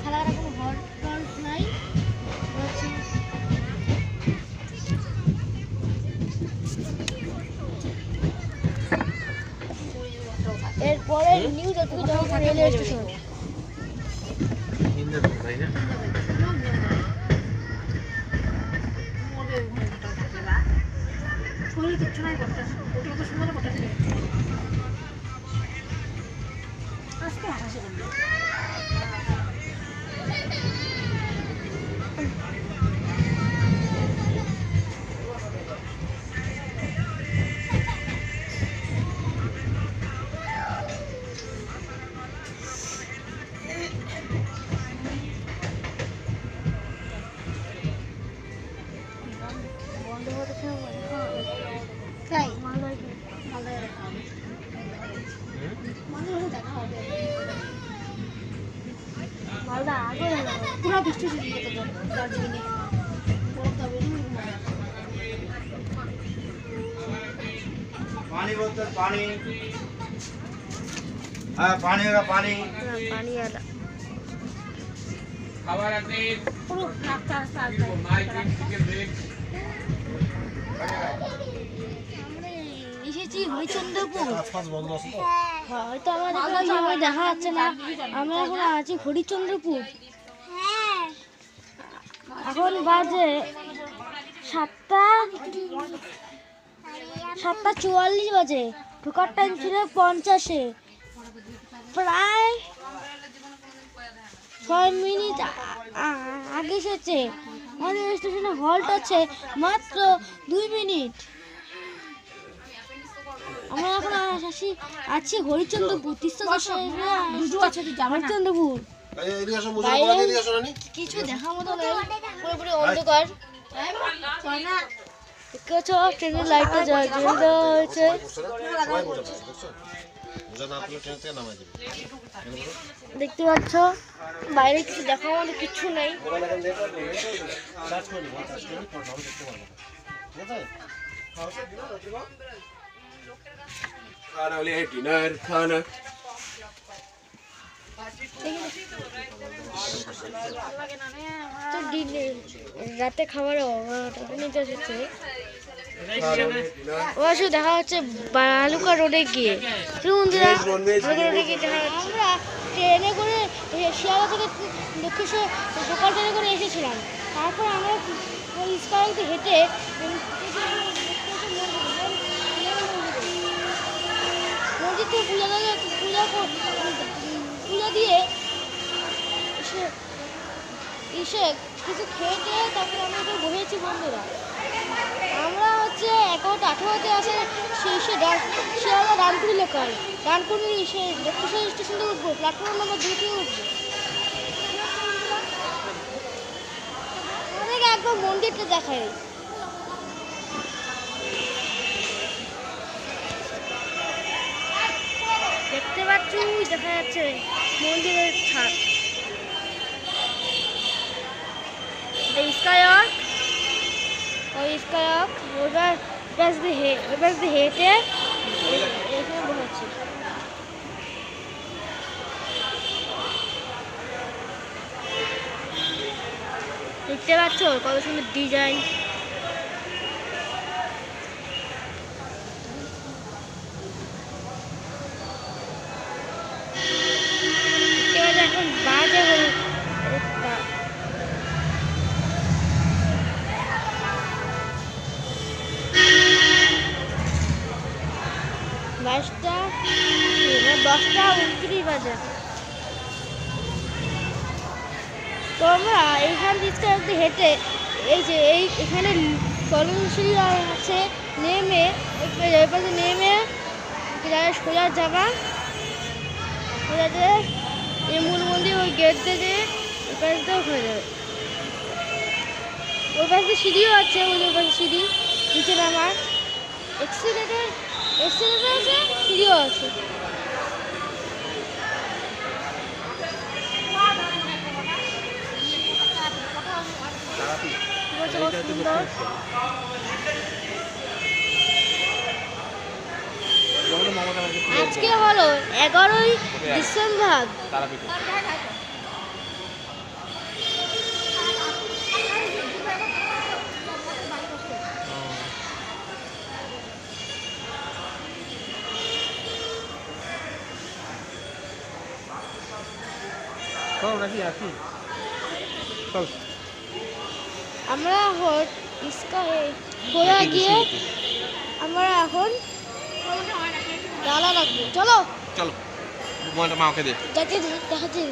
ফালাকাটা কোনো হল টল নাই। এরপরে নিউ জলপাইগুড়ি রেলওয়ে স্টেশন। কিচ্ছু নাই করতে সুন্দর করতে আজকে আকাশে করলো বন্ধ হতে তাই মালদায় দেখা হবে মালদা আগে পুরো বৃষ্টি শুরু হতে দার্জিলিংয়ে पानी बोतल पानी हाँ पानी वाला पानी पानी वाला খাবার আছে পুরো রাস্তা রাস্তা মাইক চিকেন ব্রেক আমরা এসেছি হরিচন্দ্রপুর। হয়তো আমাদের দেখা যাচ্ছে না, আমরা এখন আছি হরিচন্দ্রপুর। এখন বাজে 7:44 বাজে। ঢোকার টাইম ছিল 50-এ। প্রায় 6 মিনিট আগে এসেছে। আমাদের স্টেশনে হল্ট আছে মাত্র 2 মিনিট। আমরা এখন আছি হরিচন্দ্রপুর। হরিচন্দ্রপুর কিছু দেখা মতো নেই, পুরোপুরি অন্ধকার। ট্রেনের লাইটটা জ্বলে দেওয়া হয়েছে। দেখতে পাচ্ছ বাইরে কিছু দেখা মতো কিছু নেই। ডিনার খানা রাতে খাবার নিতে এসেছে। অবশ্যই দেখা হচ্ছে বালুকা রোডে গিয়ে। রোডে গিয়ে দেখা যাচ্ছে। আমরা ট্রেনে করে শিয়ালদা থেকে দক্ষিণেশ্বর লোকাল ট্রেনে করে এসেছিলাম। তারপর আমরা ইস্কারাতে হেঁটে মসজিদে পূজা দিয়ে এসে কিছু খেয়ে তারপরে আমরা একটু বসেছি বন্ধুরা। আমরা হচ্ছে 11:18-তে আসে শিয়ালদা ডানকুনি লোকাল। ডানকুনি এসে দক্ষিণেশ্বর স্টেশন থেকে উঠবো, প্ল্যাটফর্ম নম্বর 2 থেকে উঠবো। আমাদেরকে একবার মন্দিরটা দেখায়। দেখতে পাচ্ছ দেখা যাচ্ছে মন্দিরের ছাদ। স্কাইওয়াক ওই স্কাইওয়াক ওইবার হেঁটে এখানে বসেছি। দেখতে পাচ্ছ কত সুন্দর ডিজাইন। এখন বাজে দশটা 10:29 বাজে। তো আমরা এইখান থেকে হেঁটে এই যে এখানে চলনশীল আছে, নেমে এপাশে নেমে সোজা যাবা, সোজা যে এই মূল মন্দির ওই গেট দিয়ে ওই পাশ দিয়ে হয়ে যাবে। ওই পাশে সিঁড়িও আছে, ওই পাশে সিঁড়ি নিচে নামার এক্সিলেটার আছে, সিঁড়িও আছে। সুন্দর আজকে হলো 11ই ডিসেম্বর। চল নাকি আসি চল আমরা এখন খোলা গিয়ে আমরা এখন ডালা রাখবো। চলো চলো মোবাইলটা মাকে দে দেখাচ্ছি